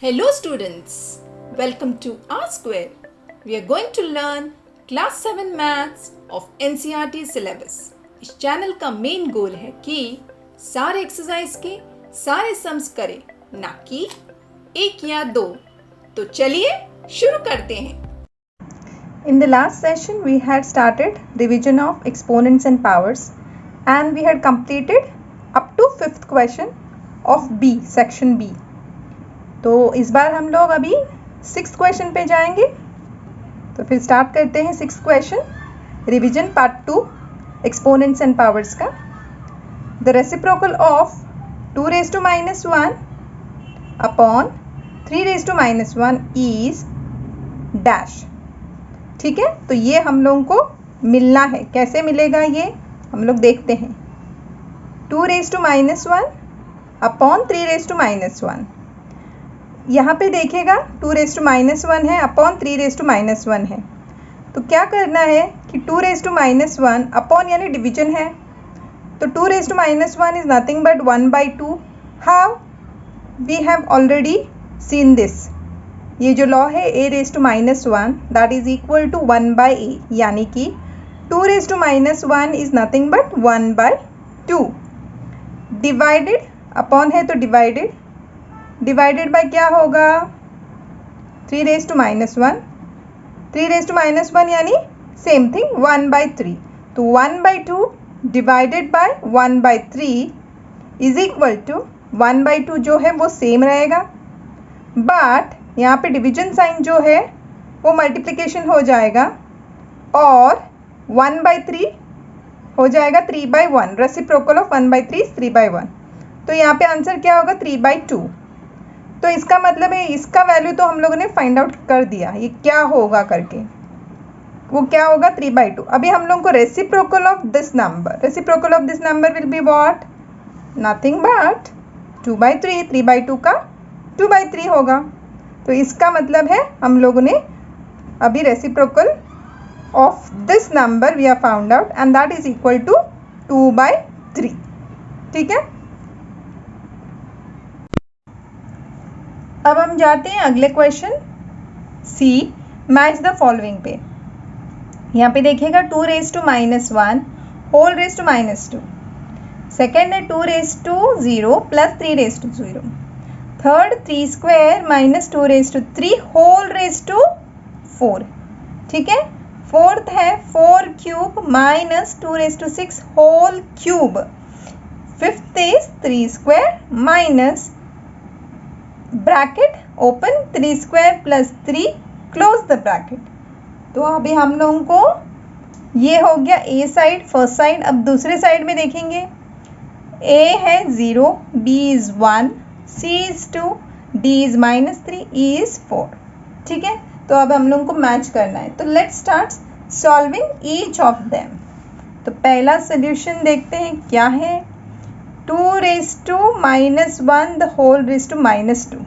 Hello students, welcome to R Square. We are going to learn class 7 maths of NCERT syllabus. इस channel का main goal है कि सारे exercise के सारे सम्स करें, ना कि एक या दो। तो चलिए शुरू करते हैं। In the last session we had started division of exponents and powers and we had completed up to 5th question of B, section B. तो इस बार हम लोग अभी 6th क्वेश्चन पे जाएंगे। तो फिर स्टार्ट करते हैं 6th question, revision part 2, exponents and powers का। The reciprocal of 2 raised to minus 1 upon 3 raised to minus 1 is dash. ठीक है, तो ये हम लोगों को मिलना है। कैसे मिलेगा ये हम लोग देखते हैं। 2 raised to minus 1 upon 3 raised to minus 1। यहाँ पे देखिएगा 2 raised to minus 1 है अपॉन 3 raised to minus 1 है। तो क्या करना है कि 2 raised to minus 1 अपॉन यानी डिवीजन है, तो 2 raised to minus 1 is nothing but 1/2। How? We have already seen this. ये जो लॉ है a raised to minus 1 that is equal to 1/a, यानी कि 2 raised to minus 1 is nothing but 1/2। Divided upon है तो divided by क्या होगा? 3 raised to minus 1। 3 raised to minus 1 यानी सेम थिंग 1/3। तो 1/2 divided by 1/3 is equal to 1/2 जो है वो सेम रहेगा, बट यहाँ पे डिवीजन साइन जो है वो मल्टीप्लिकेशन हो जाएगा और 1/3 हो जाएगा 3/1। Reciprocal of 1/3 is 3/1। तो यहाँ पे आंसर क्या होगा? 3/2। तो इसका मतलब है इसका वैल्यू तो हम लोगों ने फाइंड आउट कर दिया, ये क्या होगा करके। वो क्या होगा? 3/2। अभी हम लोगों को reciprocal of this number will be what? Nothing but 2/3। 3/2 का 2/3 होगा। तो इसका मतलब है हम लोगों ने अभी reciprocal of this number we have found out and that is equal to 2/3। ठीक है, अब हम जाते हैं अगले question C, match the following पे। यहाँ पे देखिएगा 2 raised to minus 1 whole raised to minus 2। Second है 2 raised to 0 plus 3 raised to 0। Third 3 square minus 2 raised to 3 whole raised to 4। ठीक है, फोर्थ है 4 cube minus 2 raised to 6 whole cube. Fifth is 3 square minus bracket open 3 square plus 3 close the bracket. तो अभी हम लोगों को ये हो गया ए साइड, फर्स्ट साइड। अब दूसरे साइड में देखेंगे, ए है 0, B is 1, C is 2, D is -3, E is 4। ठीक है, तो अब हम लोगों को मैच करना है। तो let's start solving each of them. तो पहला सोल्यूशन देखते हैं क्या है। 2 raised to minus 1 the whole raised to -2।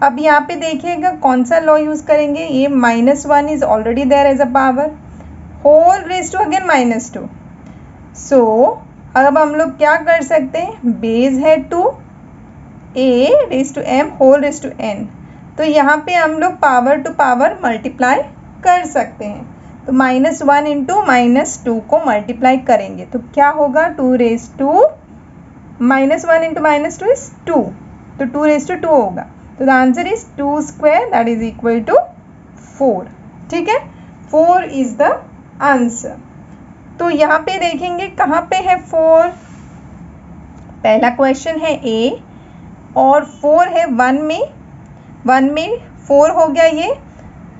अब यहाँ पे देखिएगा कौन सा लॉ यूज़ करेंगे। ये -1 is already there as a power, whole raised to again -2। सो अब हम लोग क्या कर सकते हैं, बेस है 2, a raised to m whole raised to n। तो यहाँ पे हम लोग पावर टू पावर मल्टीप्लाई कर सकते हैं। तो -1 इंटू -2 को मल्टीप्लाई करेंगे तो क्या होगा? 2 raised to -1 इंटू -2 इज 2, तो 2 raised to 2 होगा। तो the answer is 2 square that is equal to 4। ठीक है, 4 इज द आंसर। तो यहाँ पे देखेंगे कहाँ पे है 4। पहला क्वेश्चन है ए और 4 है 1 में, 1 में 4 हो गया ये।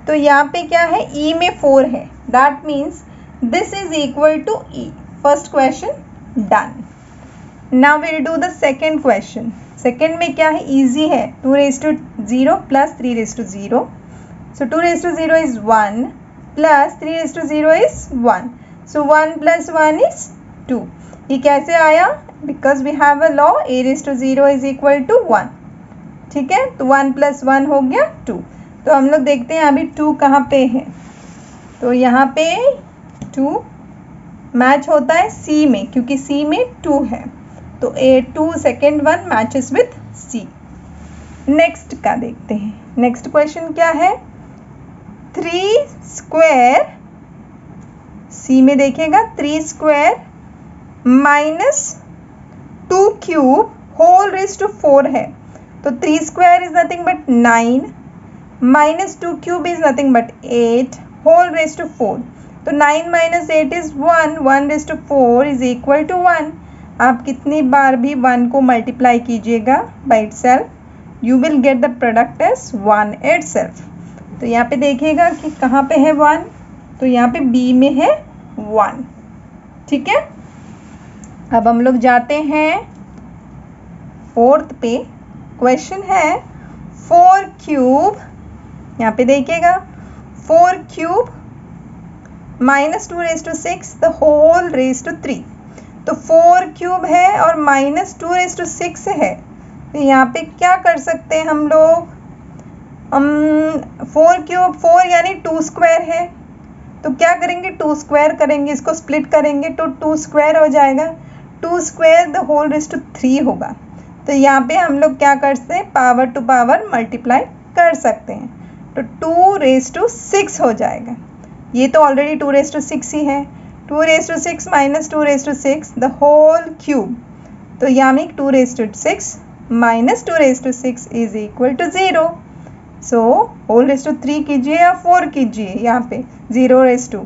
तो यहाँ पे क्या है? ई में 4 है, that means this is equal to E. First question done. Now we'll do the second question. Second में क्या है? इजी है, 2 raised to 0 plus 3 raised to 0। So 2 raised to 0 is 1 plus 3 raised to 0 is 1। So 1 plus 1 is 2। ये कैसे आया? Because we have a law a raised to 0 is equal to 1। ठीक है, तो 1 plus 1 हो गया 2। तो हम लोग देखते हैं अभी 2 कहाँ पे है। तो यहाँ पे 2 मैच होता है सी में, क्योंकि सी में 2 है। तो A2 second one matches with C। Next का देखते हैं। नेक्स्ट क्वेश्चन क्या है, 3 स्क्वायर, सी में देखिएगा 3 square minus 2 cube whole raise to 4 है, तो 3 square is nothing but 9 minus 2 cube is nothing but 8 whole raise to 4, तो 9 minus 8 is 1, 1 raise to 4 is equal to 1। आप कितनी बार भी 1 को मल्टीप्लाई कीजिएगा by itself, you will get the product as 1 itself. तो यहाँ पे देखिएगा कि कहाँ पे है 1, तो यहाँ पे बी में है 1, ठीक है। अब हम लोग जाते हैं 4th पे। क्वेश्चन है 4 क्यूब, यहाँ पे देखिएगा 4 cube minus 2 raise to 6 the whole raise to 3, तो 4 क्यूब है और माइनस 2 रेज टू 6 है, तो यहाँ पे क्या कर सकते हैं हम लोग, 4 क्यूब 4 यानी 2 स्क्वायर है, तो क्या करेंगे 2 स्क्वायर करेंगे, इसको स्प्लिट करेंगे तो 2 स्क्वायर हो जाएगा, 2 square the whole raise to 3 होगा। तो यहाँ पे हम लोग क्या कर सकते हैं, पावर टू पावर मल्टीप्लाई कर सकते हैं, तो 2 रेज टू 6 हो जाएगा। ये तो ऑलरेडी 2 रेज टू 6 ही है, 2 raise to 6 minus 2 raise to 6 the whole cube, तो यहाँ में 2 raise to 6 minus 2 raise to 6 is equal to 0। So whole raise to 3 कीजिए या 4 कीजिए, यहाँ पे 0 रेज टू,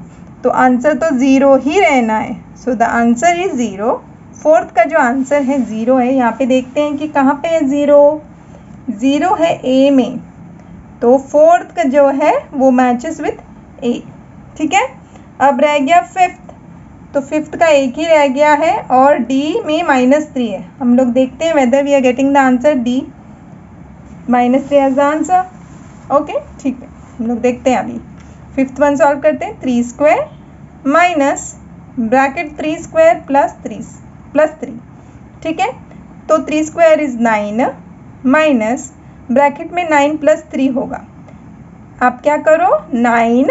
तो आंसर तो 0 ही रहना है। So the answer is 0। 4th का जो आंसर है 0 है। यहाँ पे देखते हैं कि कहाँ पे है 0, 0 है ए में, तो 4th का जो है वो मैचेस विथ ए, ठीक है। अब रह गया 5th, तो 5th का एक ही रह गया है और डी में -3 है। हम लोग देखते हैं whether we are getting the answer D -3 as the answer. Okay, ठीक है, हम लोग देखते हैं अभी 5th वन सॉल्व करते हैं। 3 square minus bracket 3 square plus 3, ठीक है। तो 3 स्क्वायर इज 9 माइनस ब्रैकेट में 9 प्लस 3 होगा। आप क्या करो, 9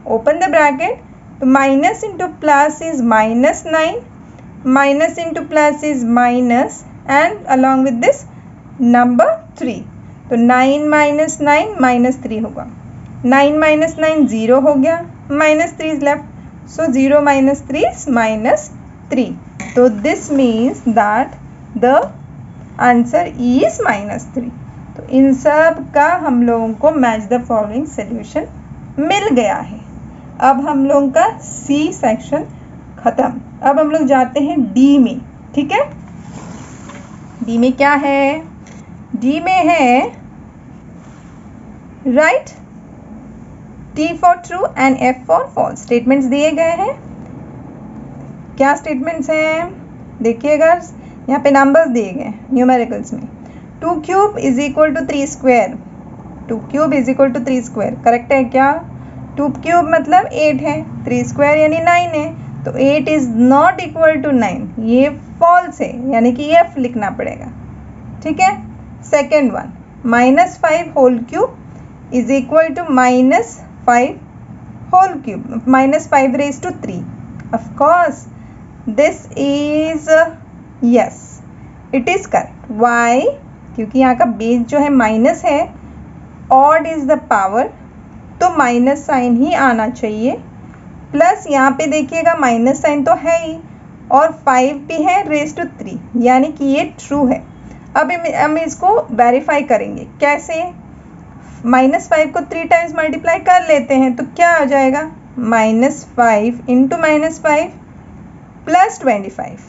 ओपन द ब्रैकेट, तो minus into plus is -9, minus into plus is minus and along with this number 3, तो 9 माइनस 9 माइनस 3 होगा। 9 माइनस 9 0 हो गया, -3 is left, so 0 minus 3 is -3, तो this means that the answer is -3। तो इन सब का हम लोगों को मैच द फॉलोइंग सोल्यूशन मिल गया है। अब हम लोगों का सी सेक्शन खत्म। अब हम लोग जाते हैं डी में, ठीक है। डी में क्या है, डी में है right T for true and F for false. Statements दिए गए हैं। क्या स्टेटमेंट्स हैं देखिएगा, यहाँ पे नंबर्स दिए गए हैं न्यूमेरिकल्स में। 2 cube is equal to 3 square, 2 cube is equal to 3 square, correct है क्या। 2 क्यूब मतलब 8 है, 3 स्क्वायर यानी 9 है, तो 8 इज नॉट इक्वल टू 9, ये फॉल्स है, यानी कि एफ लिखना पड़ेगा, ठीक है। Second one, -5 whole cube is equal to -5 whole cube, -5 raise to 3। Of course this is yes, it is correct. Why, क्योंकि यहाँ का बेस जो है माइनस है, ऑड इज द पावर, तो माइनस साइन ही आना चाहिए। प्लस यहाँ पे देखिएगा माइनस साइन तो है ही और 5 भी है रेज टू 3, यानी कि ये ट्रू है। अब हम इसको वेरीफाई करेंगे कैसे, -5 को 3 टाइम्स मल्टीप्लाई कर लेते हैं, तो क्या आ जाएगा, -5 इंटू -5 प्लस 25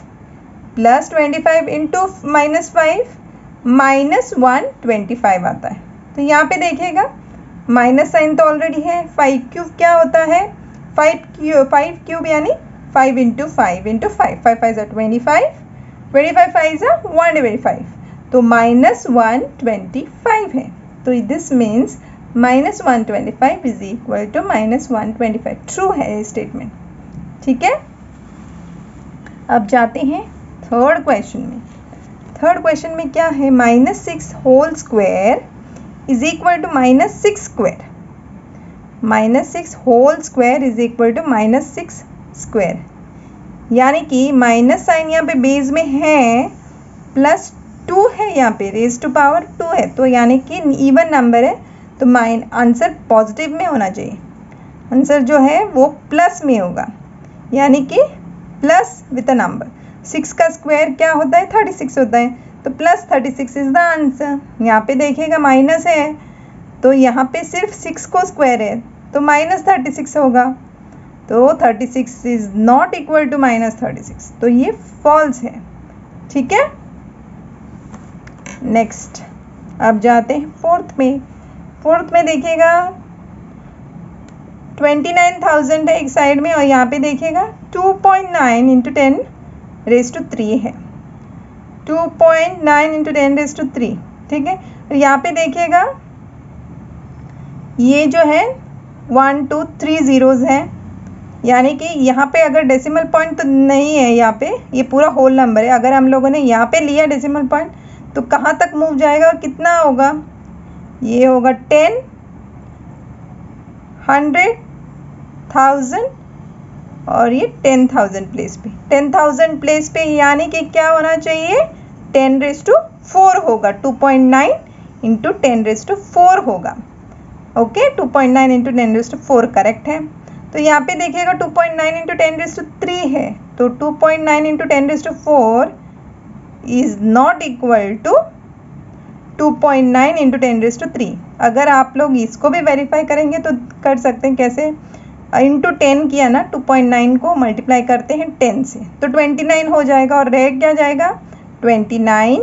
प्लस 25 इंटू -5 -125 आता है। तो यहाँ पे देखिएगा माइनस साइन तो ऑलरेडी है। 5 क्यूब क्या होता है, 5 क्यूब यानी 5 इंटू 5 इंटू 5, 5 5 25, 25 5 125, तो -125 है। तो this means -125 is equal to -125, true है ये स्टेटमेंट, ठीक है। अब जाते हैं थर्ड क्वेश्चन में। थर्ड क्वेश्चन में क्या है, -6 whole square is equal to -6 square, -6 whole square is equal to -6 square, यानी कि माइनस साइन यहाँ पे बेस में है, प्लस 2 है, यहाँ पे रेज टू पावर 2 है, तो यानी कि इवन नंबर है, तो आंसर पॉजिटिव में होना चाहिए। आंसर जो है वो प्लस में होगा, यानी कि प्लस विद अ नंबर। 6 का स्क्वायर क्या होता है? 36 होता है, तो प्लस 36 इज द आंसर। यहाँ पे देखिएगा माइनस है, तो यहाँ पे सिर्फ 6 को स्क्वायर है, तो माइनस 36 होगा, तो 36 is not equal to minus 36, तो ये फॉल्स है। ठीक है, नेक्स्ट अब जाते हैं फोर्थ में। फोर्थ में देखिएगा 29,000 है एक साइड में, और यहाँ पे देखिएगा 2.9 इंटू 10 रेज टू 3 है, 2.9 इंटू 10 रेज टू 3। ठीक है, तो यहाँ पे देखिएगा ये जो है 1 2 3 जीरोज़ हैं, यानी कि यहाँ पे अगर डेसिमल पॉइंट तो नहीं है, यहाँ पे ये पूरा होल नंबर है। अगर हम लोगों ने यहाँ पे लिया डेसिमल पॉइंट तो कहाँ तक मूव जाएगा और कितना होगा? ये होगा 10, 100, 1000 और ये 10,000 प्लेस पे, 10,000 प्लेस पे, यानी कि क्या होना चाहिए? 10 रेज टू 4 होगा, 2.9 इंटू 10 रेज टू 4 होगा। Okay, 2.9 into 10 raise to 4 correct है। तो यहाँ पे देखिएगा 2.9 इंटू 10 रेज टू 3 है, तो 2.9 into 10 raise to 4 is not equal to 2.9 into 10 raise to 3। अगर आप लोग इसको भी वेरीफाई करेंगे तो कर सकते हैं, कैसे? इंटू 10 किया ना, 2.9 को मल्टीप्लाई करते हैं 10 से, तो 29 हो जाएगा, और रह क्या जाएगा? 29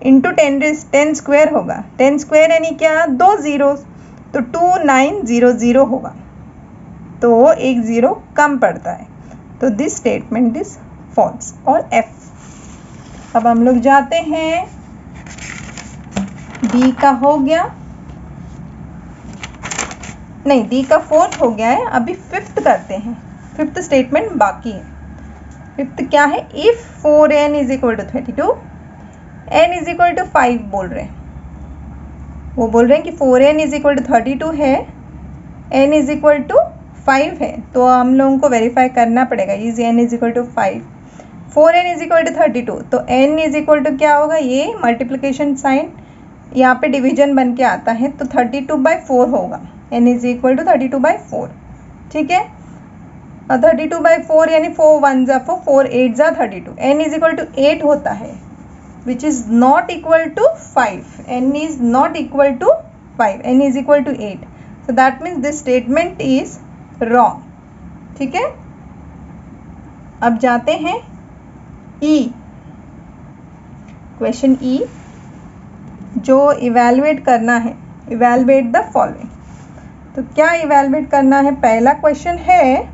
इंटू 10 स्क्वायर होगा, 10 स्क्वायर यानी क्या? 2 जीरोस, तो 2900 होगा, तो एक ज़ीरो कम पड़ता है, तो दिस स्टेटमेंट इज फॉल्स। और एफ। अब हम लोग जाते हैं, डी का हो गया, नहीं डी का फोर्थ हो गया है, अभी फिफ्थ करते हैं। फिफ्थ स्टेटमेंट बाकी है। फिफ्थ क्या है? If 4n is equal to 32, n is equal to 5 बोल रहे हैं, वो बोल रहे हैं कि 4n इज इक्वल टू 32 है, n इज इक्वल टू 5 है, तो हम लोगों को वेरीफाई करना पड़ेगा, is n is equal to 5, 4n is equal to 32, तो n इज इक्वल टू क्या होगा? ये मल्टीप्लिकेशन साइन यहाँ पे डिवीजन बन के आता है, तो 32/4 होगा, n इज इक्वल टू 32/4। ठीक है, 32/4 यानी 4 1 जा 4, 4 8 जा 32, n इज इक्वल टू 8 होता है, which is not equal to 5, n is not equal to 5, n is equal to 8, so that means this statement is wrong। ठीक है, अब जाते हैं ई, क्वेश्चन ई, जो इवेलुएट करना है, इवेलुएट द फॉलोइंग। तो क्या इवेलुएट करना है? पहला क्वेश्चन है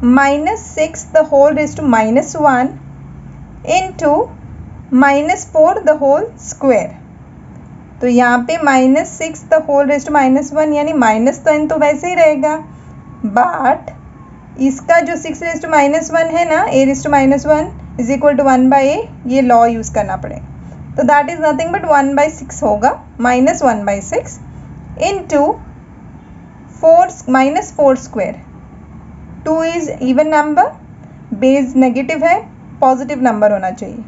-6 the whole raise to -1 into -4 the whole square. तो यहाँ पे -6 द होल रेज टू -1 यानी माइनस तो n तो वैसे ही रहेगा, बट इसका जो 6 रेज टू -1 है ना, a raise to -1 is equal to 1/a, ये लॉ यूज़ करना पड़ेगा, तो दैट इज नथिंग बट 1/6 होगा, -1/6 into 4 square. 2 is even number, base negative है, पॉजिटिव नंबर होना चाहिए,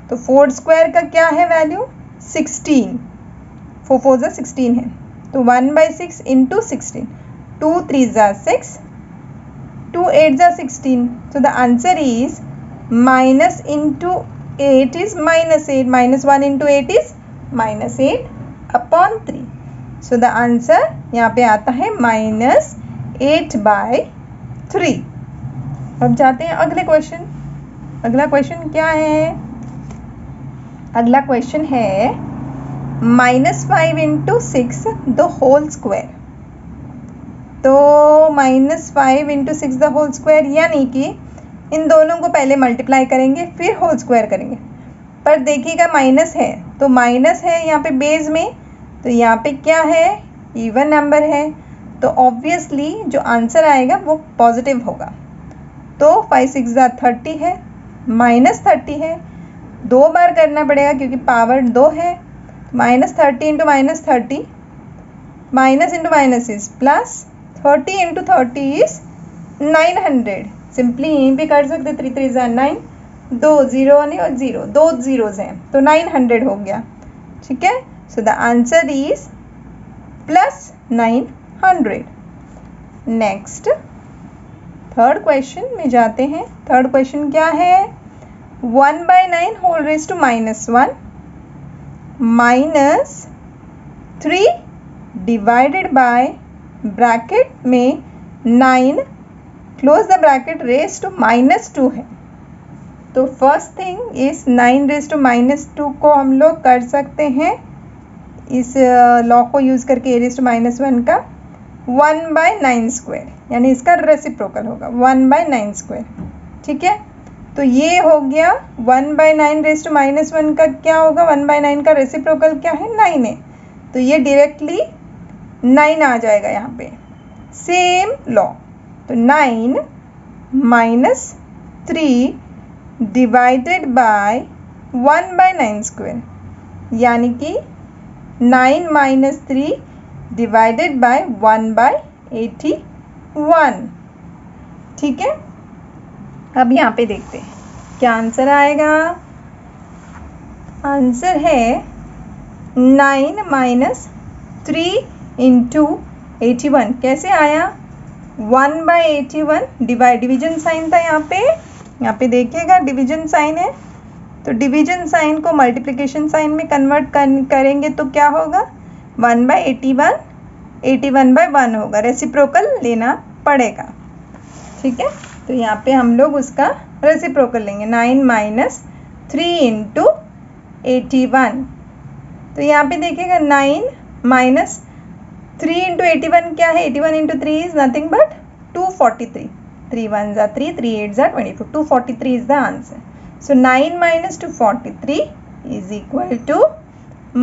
तो 4 स्क्वायर का क्या है वैल्यू? 16, 4 4 जा 16 है, तो 1/6 इंटू 16, 2 3 जा 6, 2 8 जा 16, so the answer is minus into 8 is -8, -1 into 8 is -8/3, so the answer यहाँ पे आता है -8/3। अब जाते हैं अगले क्वेश्चन। अगला क्वेश्चन क्या है? अगला क्वेश्चन है -5 इंटू 6 द होल स्क्वायर। तो -5 इंटू 6 द होल स्क्वायर यानी कि इन दोनों को पहले मल्टीप्लाई करेंगे फिर होल स्क्वायर करेंगे, पर देखिएगा माइनस है, तो माइनस है यहाँ पे बेस में, तो यहाँ पे क्या है? इवन नंबर है, तो ऑब्वियसली जो आंसर आएगा वो पॉजिटिव होगा। तो 5 6 जा 30 है, -30 है, 2 बार करना पड़ेगा क्योंकि पावर 2 है, -30 into -30, minus into minus is plus, 30 into 30 is 900, simply यहीं पे कर सकते, 3 3 जा 9, दो जीरो नहीं और जीरो, दो जीरोज हैं तो 900 हो गया, ठीक है। So the answer is plus 900। Next third question में जाते हैं। थर्ड क्वेश्चन क्या है? 1/9 whole raise to -1 minus 3 divided by bracket में 9 close the bracket raise to -2 है। तो फर्स्ट थिंग इस 9 रेज टू -2 को हम लोग कर सकते हैं इस लॉ को यूज़ करके, a रेज टू -1 का 1/9 स्क्वायर, यानी इसका रेसिप्रोकल होगा 1/9 स्क्वायर, ठीक है। तो ये हो गया 1/9 रेज टू -1 का क्या होगा? 1/9 का रेसिप्रोकल क्या है? 9 है, तो ये डायरेक्टली 9 आ जाएगा यहाँ पे। सेम लॉ, तो 9 माइनस 3 डिवाइडेड बाय 1/9 स्क्वायर, यानी कि 9 माइनस 3 डिवाइडेड बाय 1/81, ठीक है। अब यहाँ पे देखते हैं क्या आंसर आएगा। आंसर है 9 माइनस 3 इंटू 81। कैसे आया? 1/81 डिविजन साइन था यहाँ पे देखिएगा डिवीजन साइन है, तो डिवीजन साइन को मल्टीप्लिकेशन साइन में कन्वर्ट करेंगे तो क्या होगा? 1/81, 81/1 होगा, रेसिप्रोकल लेना पड़ेगा, ठीक है। तो यहाँ पे हम लोग उसका रेसिप्रोकल लेंगे, 9 माइनस 3 इंटू 81। तो यहाँ पे देखिएगा 9 माइनस 3 इंटू 81 क्या है? 81 into 3 is nothing but 243। 3 1 are 3, 3 8 are 24, 243 is the answer. So 9 minus 243 is equal to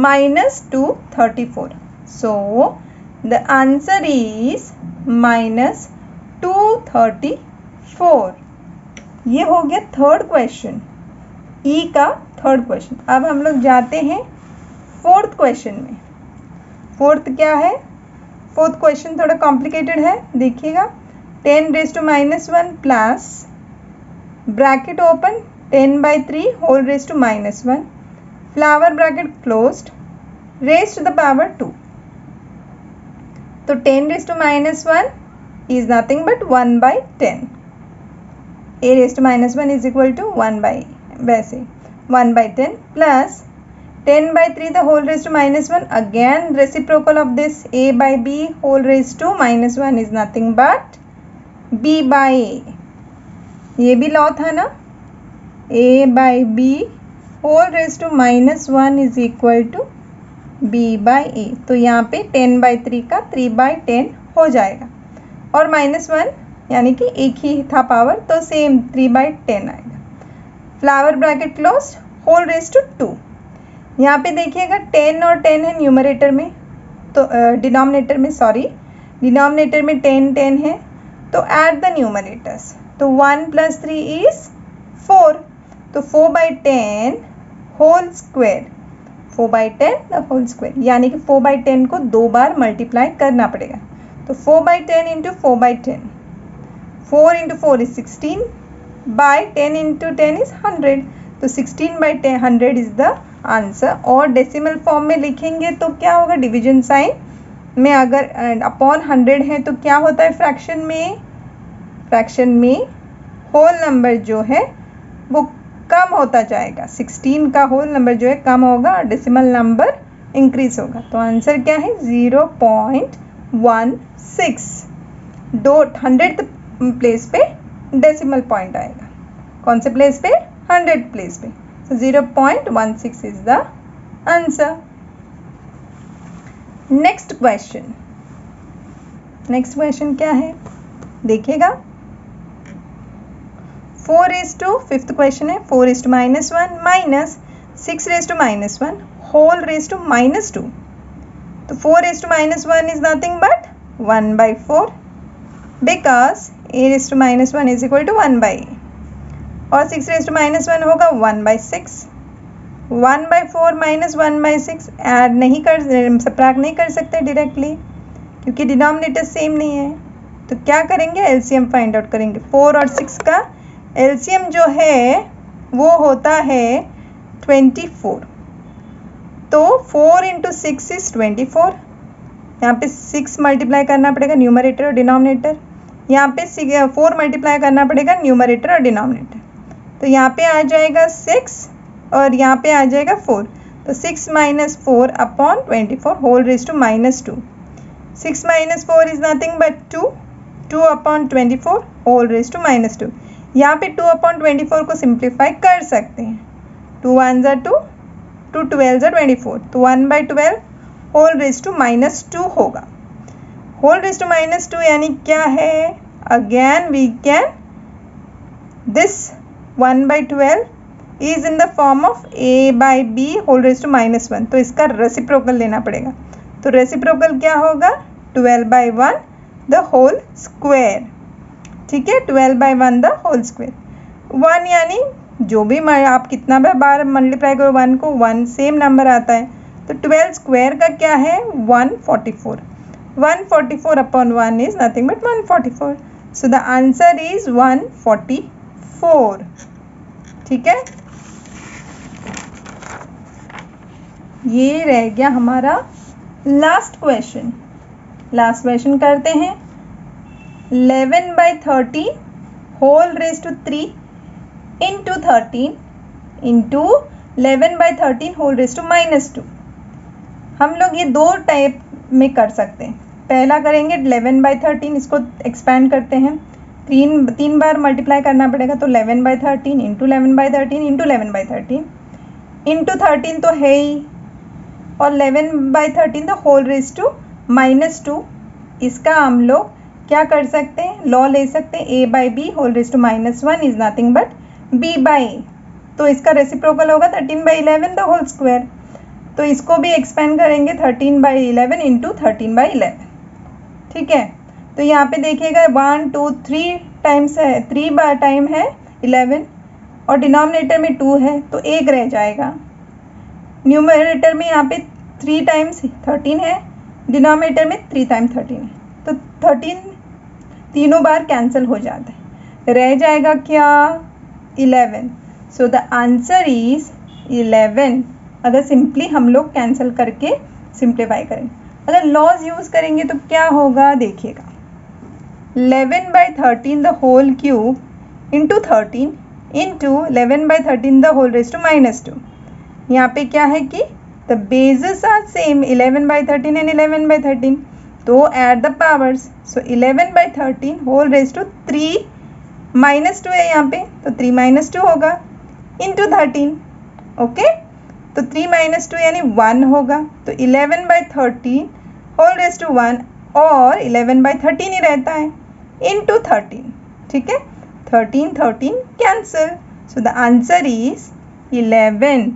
minus 234. So the answer is minus 234. ये हो गया थर्ड क्वेश्चन, ई का थर्ड क्वेश्चन। अब हम लोग जाते हैं फोर्थ क्वेश्चन में। फोर्थ क्या है? फोर्थ क्वेश्चन थोड़ा कॉम्प्लिकेटेड है, देखिएगा। 10 raise to -1 plus bracket open 10/3 whole raise to -1 flower bracket closed raise to the power 2। तो 10 raise to -1 is nothing but 1/10. a raised to -1 is equal to 1/10 plus 10/3 the whole raised to -1. Again reciprocal of this a by b whole raised to -1 is nothing but b by a. ये भी law था ना, a by b whole raised to -1 is equal to b by a. तो यहाँ पे 10/3 का 3/10 हो जाएगा, और -1 यानी कि एक ही था पावर, तो सेम 3/10 आएगा। Flower bracket close whole raise to 2। यहाँ पे देखिएगा 10 और 10 है न्यूमरेटर में, तो डिनोमिनेटर में 10 है, तो ऐड द न्यूमरेटर्स। तो 1 + 3 इज 4, तो 4/10 whole square, 4/10 the whole square, यानी कि 4/10 को 2 बार मल्टीप्लाई करना पड़ेगा। तो 4/10 into 4/10, 4 into 4 is 16, by 10 into 10 is 100, तो 16/100 इज द आंसर। और डेसिमल फॉर्म में लिखेंगे तो क्या होगा? डिवीजन साइन में अगर अपॉन 100 है तो क्या होता है फ्रैक्शन में होल नंबर जो है वो कम होता जाएगा, 16 का होल नंबर जो है कम होगा और डेसिमल नंबर इंक्रीज होगा। तो आंसर क्या है? 0.16। 100th प्लेस पे डेसिमल पॉइंट आएगा, कौन से प्लेस पे? 100th प्लेस पे। So 0.16 is the answer. Next question क्या है? देखिएगा 4 raised to, फिफ्थ क्वेश्चन है, 4 raised to -1 minus 6 raised to -1 whole raised to -2। तो 4 raised to -1 is nothing but 1/4 because a raised to -1 is equal to 1/a, और 6 raised to -1 होगा 1/6। 1/4 minus 1/6 add नहीं कर, subtract नहीं कर सकते डायरेक्टली क्योंकि डिनोमिनेटर सेम नहीं है। तो क्या करेंगे? एलसीएम फाइंड आउट करेंगे। 4 और 6 का एलसीएम जो है वो होता है 24। तो 4 इंटू 6 इज़ 24। यहाँ पे 6 मल्टीप्लाई करना पड़ेगा न्यूमरेटर और डिनोमिनेटर, यहाँ पे 4 मल्टीप्लाई करना पड़ेगा न्यूमरेटर और डिनोमिनेटर। तो यहाँ पे आ जाएगा 6 और यहाँ पे आ जाएगा 4। तो 6 minus 4 upon 24 whole raise to -2। 6 minus 4 is nothing but 2। 2 upon 24 whole raise to -2। यहाँ पे 2 अपॉन 24 को सिंप्लीफाई कर सकते हैं। 2 1 ज़ा 2, 2 12 ज़ा 24। तो 1/12 होल रेज टू -2 होगा। होल रेज टू -2 यानी क्या है? Again we can this 1/12 is in the form of a/b whole raise to -1। तो इसका रेसिप्रोकल लेना पड़ेगा। तो रेसिप्रोकल क्या होगा? 12/1 द होल स्क्वायर। ठीक है, 12/1 द होल स्क्वायर। 1 यानी जो भी आप कितना भी बार मल्टीप्लाई करो 1 को, 1 सेम नंबर आता है। तो 12 स्क्वायर का क्या है? 144। 144 upon 1 is nothing but 144। So the answer is 144। ठीक है, ये रह गया हमारा लास्ट क्वेश्चन। लास्ट क्वेश्चन करते हैं। 11/13 whole raise to 3 into 13 into 11/13 whole raise to -2। हम लोग ये दो टाइप में कर सकते हैं। पहला करेंगे 11/13, इसको एक्सपेंड करते हैं। तीन बार मल्टीप्लाई करना पड़ेगा। तो 11/13 इंटू 11/13 इंटू 11/13 इंटू 13 तो है ही, और 11/13 तो होल रेज टू -2। इसका हम लोग क्या कर सकते हैं? लॉ ले सकते हैं। a/b whole raise to -1 is nothing but b/a। तो इसका रेसिप्रोकल होगा 13/11 द होल स्क्वायर। तो इसको भी एक्सपेंड करेंगे 13/11 इंटू 13/11। ठीक है, तो यहाँ पे देखिएगा 1 2 3 टाइम्स है, 3 बार टाइम है 11 और डिनोमिनेटर में 2 है तो 1 रह जाएगा। न्यूमरेटर में यहाँ पे 3 टाइम्स 13 है, डिनोमिनेटर में 3 टाइम 13 है। तो 13 तीनों बार कैंसिल हो जाता है, रह जाएगा क्या? 11। सो द आंसर इज 11। अगर सिंपली हम लोग कैंसिल करके सिंप्लीफाई करें, अगर लॉज यूज़ करेंगे तो क्या होगा? देखिएगा 11/13 the whole cube into 13 into 11/13 the whole raise to -2। यहाँ पे क्या है कि the bases are same 11/13 and 11/13, तो add the powers. So 11/13 whole raise to 3 -2 है यहाँ पे, तो 3 -2 होगा इंटू 13। ओके, तो 3 -2 यानी 1 होगा। तो 11/13 होल रेज टू 1 और 11/13 ही रहता है इंटू 13। ठीक है, 13 cancel. So the answer is 11।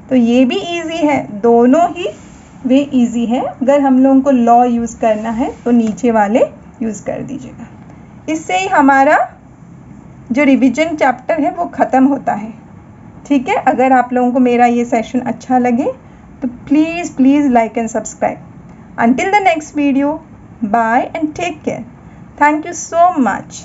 तो ये भी इजी है, दोनों ही वे इजी है। अगर हम लोगों को लॉ यूज़ करना है तो नीचे वाले यूज़ कर दीजिएगा। इससे ही हमारा जो रिवीजन चैप्टर है वो ख़त्म होता है। ठीक है, अगर आप लोगों को मेरा ये सेशन अच्छा लगे तो please like and subscribe. Until the next video, bye and take care. Thank you so much.